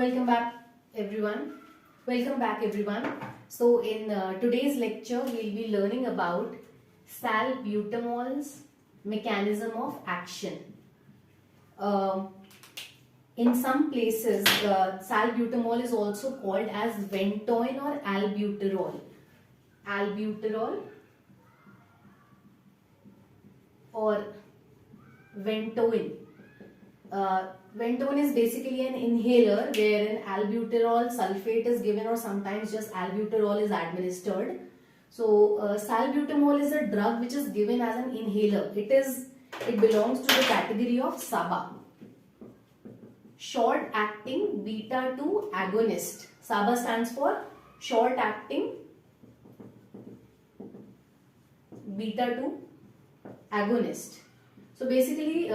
welcome back everyone. So in today's lecture we'll be learning about salbutamol's mechanism of action. In some places salbutamol is also called as Ventolin or albuterol. Albuterol or Ventolin. Ventolin is basically an inhaler wherein albuterol sulfate is given or sometimes just albuterol is administered. So salbutamol is a drug which is given as an inhaler. It belongs to the category of SABA, short acting beta 2 agonist. SABA stands for short acting beta 2 agonist. So basically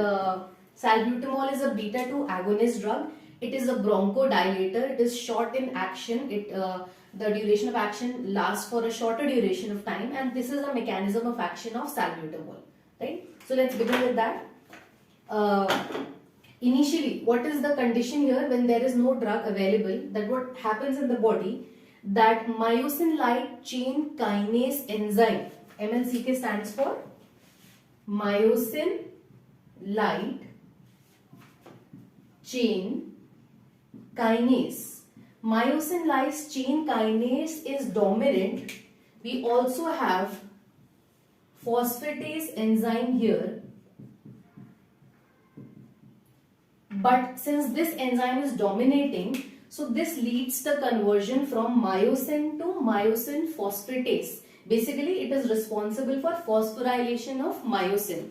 salbutamol is a beta 2 agonist drug. It is a bronchodilator. It is short in action. The duration of action lasts for a shorter duration of time, and this is a mechanism of action of salbutamol. Right? So let's begin with that. Initially, what is the condition here when there is no drug available? That what happens in the body, that myosin light chain kinase enzyme, MLCK stands for myosin light chain kinase. Myosin light chain kinase is dominant. We also have phosphatase enzyme here. But since this enzyme is dominating, so this leads the conversion from myosin to myosin phosphatase. Basically, it is responsible for phosphorylation of myosin.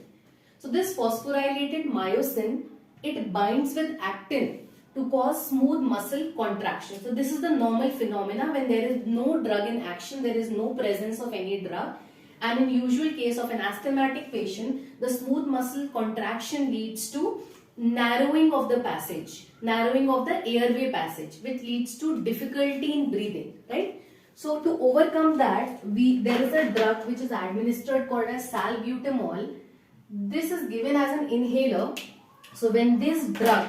So this phosphorylated myosin, it binds with actin to cause smooth muscle contraction. So this is the normal phenomena when there is no drug in action, there is no presence of any drug. And in usual case of an asthmatic patient, the smooth muscle contraction leads to narrowing of the passage, narrowing of the airway passage, which leads to difficulty in breathing, right? So to overcome that, there is a drug which is administered called as salbutamol. This is given as an inhaler. So when this drug,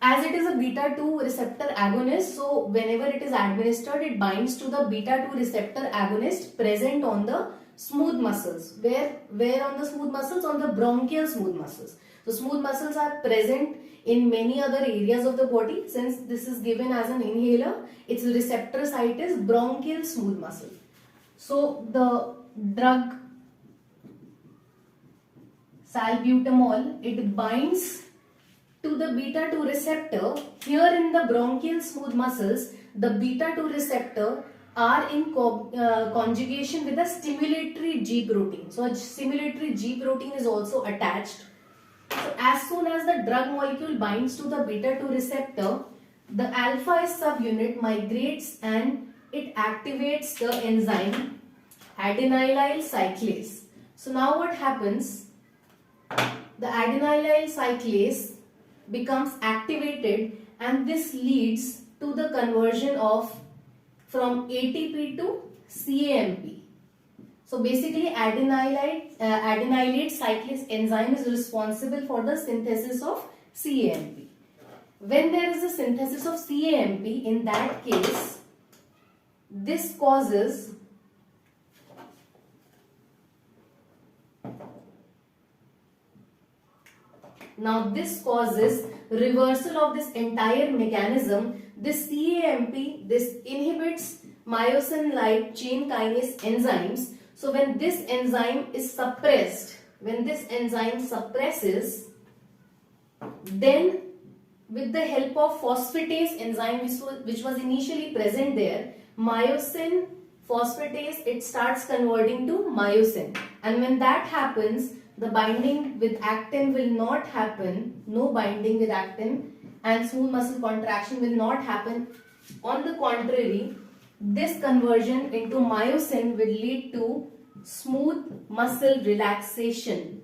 as it is a beta 2 receptor agonist, so whenever it is administered, it binds to the beta 2 receptor agonist present on the smooth muscles. Where on the smooth muscles? On the bronchial smooth muscles. So smooth muscles are present in many other areas of the body. Since this is given as an inhaler, its receptor site is bronchial smooth muscle. So the drug salbutamol, it binds to the beta 2 receptor. Here in the bronchial smooth muscles, the beta 2 receptor are in conjugation with a stimulatory G protein. So a stimulatory G protein is also attached. So as soon as the drug molecule binds to the beta 2 receptor, the alpha S subunit migrates and it activates the enzyme adenylyl cyclase. So now what happens? The adenylyl cyclase becomes activated, and this leads to the conversion from ATP to CAMP. So basically adenylate cyclase enzyme is responsible for the synthesis of CAMP. When there is a synthesis of CAMP, in that case, this causes reversal of this entire mechanism. This CAMP, this inhibits myosin light chain kinase enzymes. So when this enzyme is suppressed, then with the help of phosphatase enzyme which was initially present there, myosin phosphatase, it starts converting to myosin. And when that happens, the binding with actin will not happen, no binding with actin, and smooth muscle contraction will not happen. On the contrary, this conversion into myosin will lead to smooth muscle relaxation.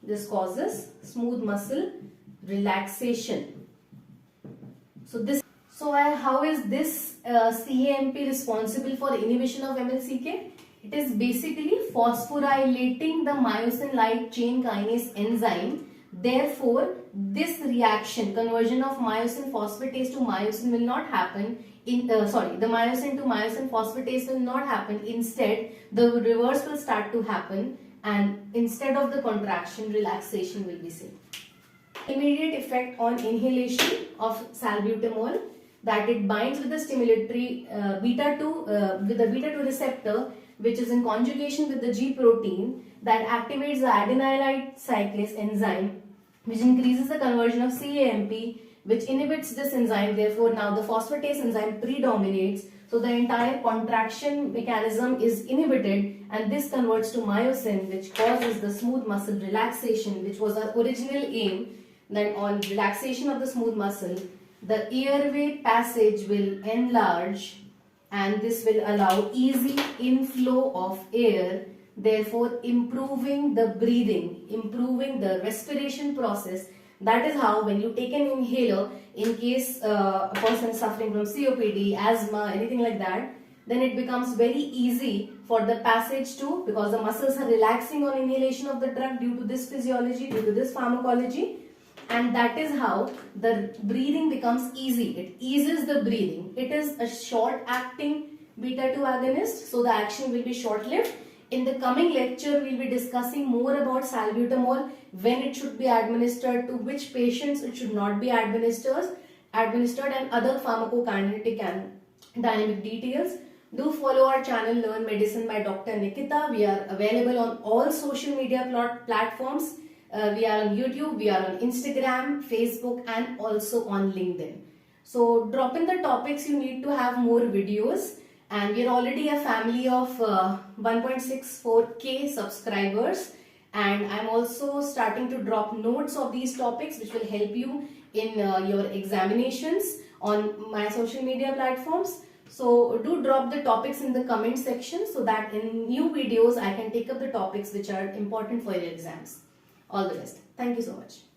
This causes smooth muscle relaxation. So how is this CAMP responsible for inhibition of MLCK? It is basically phosphorylating the myosin light chain kinase enzyme. Therefore, this reaction, conversion of myosin phosphatase to myosin will not happen the myosin to myosin phosphatase will not happen. Instead, the reverse will start to happen, and instead of the contraction, relaxation will be seen. Immediate effect on inhalation of salbutamol, that it binds with the stimulatory with the beta 2 receptor, which is in conjugation with the G protein, that activates the adenylate cyclase enzyme, which increases the conversion of CAMP, which inhibits this enzyme. Therefore, now the phosphatase enzyme predominates. So the entire contraction mechanism is inhibited, and this converts to myosin, which causes the smooth muscle relaxation, which was our original aim. Then on relaxation of the smooth muscle, the airway passage will enlarge, and this will allow easy inflow of air, therefore improving the breathing, improving the respiration process. That is how when you take an inhaler, in case a person is suffering from COPD, asthma, anything like that, then it becomes very easy for the passage to, because the muscles are relaxing on inhalation of the drug due to this physiology, due to this pharmacology, and that is how the breathing becomes easy. It eases the breathing. It is a short acting beta 2 agonist, so the action will be short lived. In the coming lecture, we will be discussing more about salbutamol, when it should be administered, to which patients it should not be administered, and other pharmacokinetic and dynamic details. Do follow our channel Learn Medicine by Dr. Nikita. We are available on all social media platforms. We are on YouTube, we are on Instagram, Facebook, and also on LinkedIn. So drop in the topics you need to have more videos. And we are already a family of 1.64k subscribers, and I'm also starting to drop notes of these topics which will help you in your examinations on my social media platforms. So do drop the topics in the comment section, so that in new videos I can take up the topics which are important for your exams. All the best. Thank you so much.